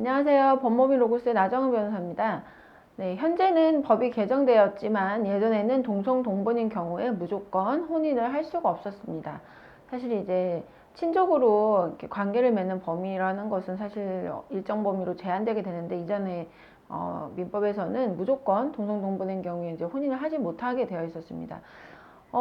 안녕하세요. 법무비 로고스의 나정은 변호사입니다. 네, 현재는 법이 개정되었지만 예전에는 동성 동본인 경우에 무조건 혼인을 할 수가 없었습니다. 사실 이제 친족으로 이렇게 관계를 맺는 범위라는 것은 사실 일정 범위로 제한되게 되는데 이전에 민법에서는 무조건 동성 동본인 경우에 이제 혼인을 하지 못하게 되어 있었습니다.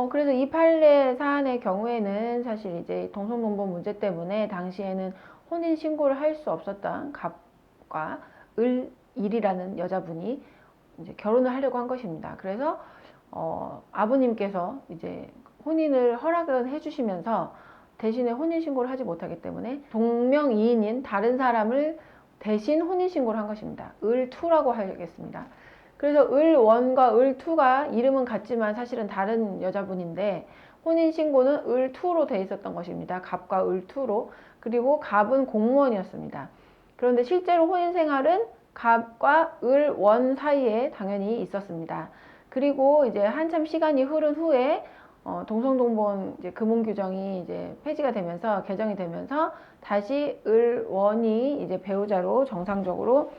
그래서 이 판례 사안의 경우에는 사실 이제 동성 동본 문제 때문에 당시에는 혼인 신고를 할 수 없었던 갑과 을일이라는 여자분이 이제 결혼을 하려고 한 것입니다. 그래서 아버님께서 이제 혼인을 허락을 해주시면서 대신에 혼인 신고를 하지 못하기 때문에 동명이인인 다른 사람을 대신 혼인 신고를 한 것입니다. 을투라고 하겠습니다. 그래서 을원과 을투가 이름은 같지만 사실은 다른 여자분인데 혼인신고는 을투로 돼 있었던 것입니다. 갑과 을투로. 그리고 갑은 공무원이었습니다. 그런데 실제로 혼인생활은 갑과 을원 사이에 당연히 있었습니다. 그리고 이제 한참 시간이 흐른 후에 동성동본 이제 금혼규정이 이제 폐지가 되면서 개정이 되면서 다시 을원이 이제 배우자로 정상적으로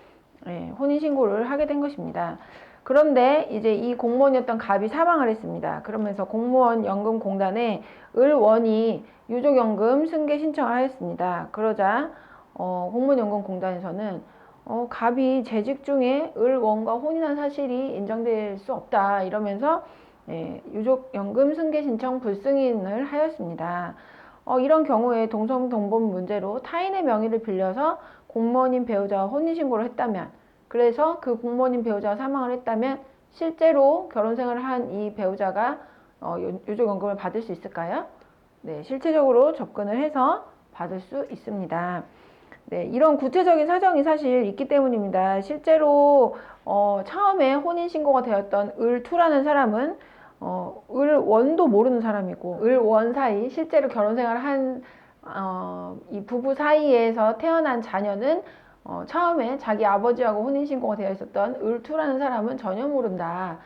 혼인신고를 하게 된 것입니다. 그런데 이제 이 공무원이었던 갑이 사망을 했습니다. 그러면서 공무원 연금공단에 을원이 유족연금 승계 신청을 하였습니다. 그러자 공무원연금공단에서는 갑이 재직 중에 을원과 혼인한 사실이 인정될 수 없다 이러면서 유족연금 승계 신청 불승인을 하였습니다. 이런 경우에 동성동본 문제로 타인의 명의를 빌려서 공무원인 배우자와 혼인신고를 했다면, 그래서 그 공무원인 배우자가 사망을 했다면 실제로 결혼생활을 한 이 배우자가 유족연금을 받을 수 있을까요? 네, 실체적으로 접근을 해서 받을 수 있습니다. 네, 이런 구체적인 사정이 사실 있기 때문입니다. 실제로 처음에 혼인신고가 되었던 을투라는 사람은 을원도 모르는 사람이고 을원 사이 실제로 결혼생활을 한 이 부부 사이에서 태어난 자녀는 처음에 자기 아버지하고 혼인신고가 되어 있었던 을투라는 사람은 전혀 모른다.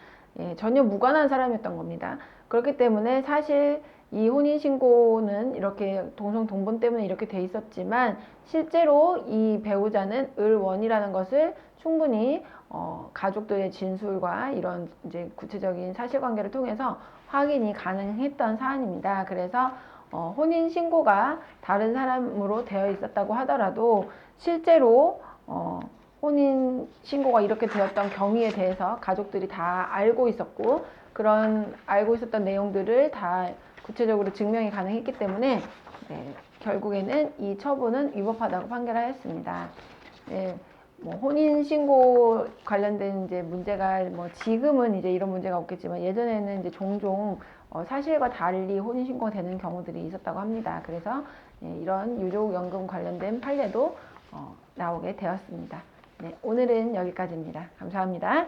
전혀 무관한 사람이었던 겁니다. 그렇기 때문에 사실 이 혼인신고는 이렇게 동성동본 때문에 이렇게 돼 있었지만 실제로 이 배우자는 을원이라는 것을 충분히 가족들의 진술과 이런 이제 구체적인 사실관계를 통해서 확인이 가능했던 사안입니다. 그래서 혼인신고가 다른 사람으로 되어 있었다고 하더라도 실제로 혼인신고가 이렇게 되었던 경위에 대해서 가족들이 다 알고 있었고 그런 알고 있었던 내용들을 다 구체적으로 증명이 가능했기 때문에 결국에는 이 처분은 위법하다고 판결하였습니다. 뭐 혼인신고 관련된 이제 문제가 뭐 지금은 이제 이런 문제가 없겠지만 예전에는 이제 종종 사실과 달리 혼인신고가 되는 경우들이 있었다고 합니다. 그래서 이런 유족연금 관련된 판례도 나오게 되었습니다. 네, 오늘은 여기까지입니다. 감사합니다.